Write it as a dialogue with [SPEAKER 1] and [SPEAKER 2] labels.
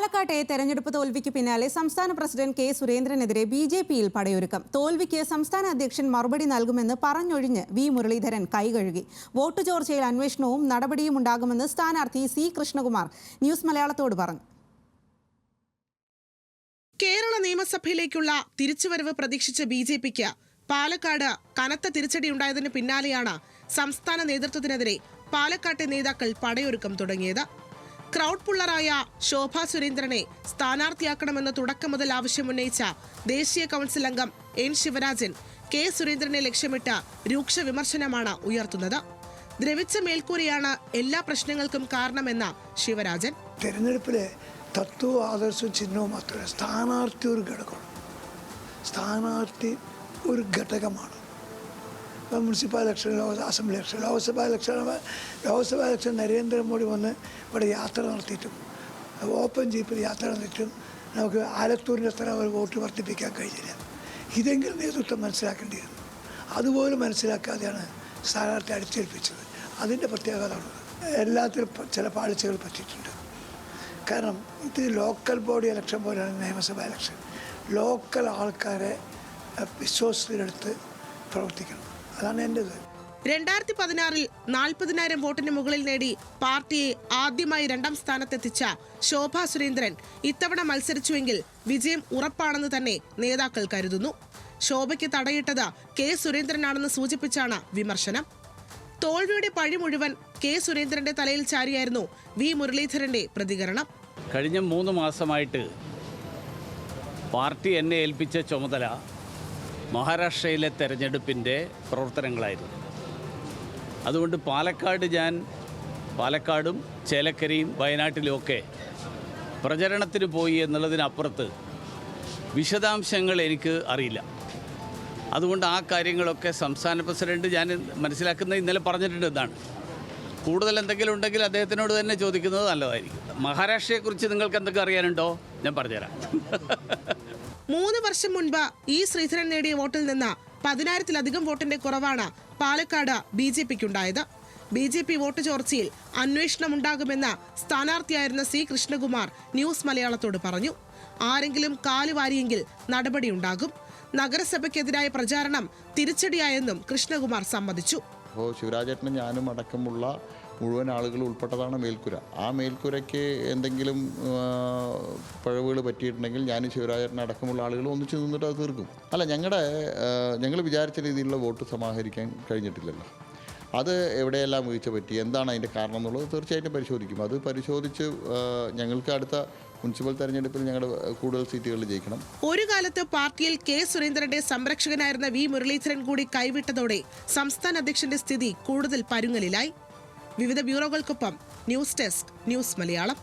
[SPEAKER 1] പാലക്കാട്ടെ തെരഞ്ഞെടുപ്പ് തോൽവിക്ക് പിന്നാലെ സംസ്ഥാന പ്രസിഡന്റ് കെ സുരേന്ദ്രനെതിരെ ബിജെപിയിൽ പടയൊരുക്കം. തോൽവിക്ക് സംസ്ഥാന അധ്യക്ഷൻ മറുപടി നൽകുമെന്ന് പറഞ്ഞൊഴിഞ്ഞ് വി മുരളീധരൻ കൈകഴുകി. വോട്ട് ചോർച്ചയിൽ അന്വേഷണവും നടപടിയും ഉണ്ടാകുമെന്ന് സ്ഥാനാർത്ഥി സി കൃഷ്ണകുമാർ ന്യൂസ് മലയാളത്തോട് പറഞ്ഞു.
[SPEAKER 2] കേരള നിയമസഭയിലേക്കുള്ള തിരിച്ചുവരവ് പ്രതീക്ഷിച്ച ബിജെപിക്ക് പാലക്കാട് കനത്ത തിരിച്ചടിയുണ്ടായതിന് പിന്നാലെയാണ് സംസ്ഥാന നേതൃത്വത്തിനെതിരെ പാലക്കാട്ടെ നേതാക്കൾ പടയൊരുക്കം തുടങ്ങിയത്. ക്രൗഡ് പുള്ളറായ ശോഭാ സുരേന്ദ്രനെ സ്ഥാനാർത്ഥിയാക്കണമെന്ന് തുടക്കം മുതൽ ആവശ്യമുന്നയിച്ച ദേശീയ കൗൺസിൽ അംഗം എൻ ശിവരാജൻ കെ സുരേന്ദ്രനെ ലക്ഷ്യമിട്ട് രൂക്ഷ വിമർശനമാണ് ഉയർത്തുന്നത്. ദ്രവിച്ച മേൽക്കൂരയാണ് എല്ലാ പ്രശ്നങ്ങൾക്കും കാരണമെന്ന ശിവരാജൻ.
[SPEAKER 3] തെരഞ്ഞെടുപ്പിലെ തത്വവും ആദർശവും ചിഹ്നവും മാത്രമല്ല, സ്ഥാനാർത്ഥി ഒരു ഘടകമാണ്. സ്ഥാനാർത്ഥി ഒരു ഘടകമാണ്. Municipal election, assembly election, Lok Sabha election Narendra Modi വന്ന് ഇവിടെ യാത്ര നടത്തിയിട്ടും ഓപ്പൺ ജീപ്പിൽ യാത്ര നടത്തിയിട്ടും നമുക്ക് ആലത്തൂരിൻ്റെ അത്ര ഒരു വോട്ട് വർദ്ധിപ്പിക്കാൻ കഴിഞ്ഞില്ല. ഇതെങ്കിലും നേതൃത്വം മനസ്സിലാക്കേണ്ടിയിരുന്നു. അതുപോലും മനസ്സിലാക്കാതെയാണ് സ്ഥാനാർത്ഥി അടിച്ചേൽപ്പിച്ചത്. അതിൻ്റെ പ്രത്യേകതയാണ്. എല്ലാത്തിലും ചില പാളിച്ചകൾ പറ്റിയിട്ടുണ്ട്. കാരണം ഇത് ലോക്കൽ ബോഡി ഇലക്ഷൻ പോലെയാണ് നിയമസഭാ ഇലക്ഷൻ. ലോക്കൽ ആൾക്കാരെ വിശ്വാസത്തിലെടുത്ത് പ്രവർത്തിക്കണം. അതാണ് എൻ്റെത്.
[SPEAKER 2] 2016 40,000 വോട്ടിന് മുകളിൽ നേടി പാർട്ടിയെ ആദ്യമായി 2ാം സ്ഥാനത്തെത്തിച്ച ശോഭാ സുരേന്ദ്രൻ ഇത്തവണ മത്സരിച്ചുവെങ്കിൽ വിജയം ഉറപ്പാണെന്ന് തന്നെ നേതാക്കൾ കരുതുന്നു. ശോഭയ്ക്ക് തടയിട്ടത് കെ സുരേന്ദ്രനാണെന്ന് സൂചിപ്പിച്ചാണ് വിമർശനം. തോൽവിയുടെ പഴി മുഴുവൻ കെ സുരേന്ദ്രന്റെ തലയിൽ ചാരിയായിരുന്നു വി മുരളീധരന്റെ പ്രതികരണം.
[SPEAKER 4] കഴിഞ്ഞ 3 മാസമായിട്ട് പാർട്ടി എന്നെ ഏൽപ്പിച്ച ചുമതല മഹാരാഷ്ട്രയിലെ തെരഞ്ഞെടുപ്പിൻ്റെ പ്രവർത്തനങ്ങളായിരുന്നു. അതുകൊണ്ട് പാലക്കാടും ചേലക്കരയും വയനാട്ടിലുമൊക്കെ പ്രചരണത്തിന് പോയി എന്നുള്ളതിനപ്പുറത്ത് വിശദാംശങ്ങൾ എനിക്ക് അറിയില്ല. അതുകൊണ്ട് ആ കാര്യങ്ങളൊക്കെ സംസ്ഥാന പ്രസിഡന്റ് ഞാൻ മനസ്സിലാക്കുന്നത് ഇന്നലെ പറഞ്ഞിട്ടുണ്ട്. എന്നാണ് കൂടുതൽ എന്തെങ്കിലും ഉണ്ടെങ്കിൽ അദ്ദേഹത്തിനോട് തന്നെ ചോദിക്കുന്നത് നല്ലതായിരിക്കും. മഹാരാഷ്ട്രയെക്കുറിച്ച് നിങ്ങൾക്ക് എന്തൊക്കെ അറിയാനുണ്ടോ? ഞാൻ പറഞ്ഞുതരാം.
[SPEAKER 2] 3 വർഷം മുൻപ് ഇ ശ്രീധരൻ നേടിയ വോട്ടിൽ നിന്ന് 10,000-ലധികം വോട്ടിന്റെ കുറവാണ് പാലക്കാട് ബിജെപിക്കുണ്ടായത്. ബിജെപി വോട്ട് ചോർച്ചയിൽ അന്വേഷണം ഉണ്ടാകുമെന്ന് സ്ഥാനാർത്ഥിയായിരുന്ന സി കൃഷ്ണകുമാർ ന്യൂസ് മലയാളത്തോട് പറഞ്ഞു. ആരെങ്കിലും കാലുവാരിയെങ്കിൽ നടപടിയുണ്ടാകും. നഗരസഭയ്ക്കെതിരായ പ്രചാരണം തിരിച്ചടിയായെന്നും കൃഷ്ണകുമാർ സമ്മതിച്ചു.
[SPEAKER 5] അപ്പോൾ ശിവരാജേട്ടനും ഞാനും അടക്കമുള്ള മുഴുവൻ ആളുകൾ ഉൾപ്പെട്ടതാണ് മേൽക്കുര. ആ മേൽക്കുരയ്ക്ക് എന്തെങ്കിലും പിഴവുകൾ പറ്റിയിട്ടുണ്ടെങ്കിൽ ഞാനും ശിവരാജേട്ടൻ അടക്കമുള്ള ആളുകൾ ഒന്നിച്ച് നിന്നിട്ട് അത് തീർക്കും. അല്ല, ഞങ്ങൾ വിചാരിച്ച രീതിയിലുള്ള വോട്ട് സമാഹരിക്കാൻ കഴിഞ്ഞിട്ടില്ലല്ലോ. അത് എവിടെയെല്ലാം വീഴ്ച പറ്റി, എന്താണ് അതിൻ്റെ കാരണം എന്നുള്ളത് തീർച്ചയായിട്ടും പരിശോധിക്കും. അത് പരിശോധിച്ച് ഞങ്ങൾക്ക് അടുത്ത മുനിസിപ്പൽ തെരഞ്ഞെടുപ്പിൽ ഞങ്ങളുടെ കൂടുതൽ സീറ്റുകൾ ജയിക്കണം.
[SPEAKER 2] ഒരു കാലത്ത് പാർട്ടിയിൽ കെ സുരേന്ദ്രന്റെ സംരക്ഷകനായിരുന്ന വി മുരളീധരൻ കൂടി കൈവിട്ടതോടെ സംസ്ഥാന അധ്യക്ഷന്റെ സ്ഥിതി കൂടുതൽ പരുങ്ങലിലായി. വിവിധ ബ്യൂറോകൾക്കൊപ്പം ന്യൂസ് ഡെസ്ക് ന്യൂസ് മലയാളം.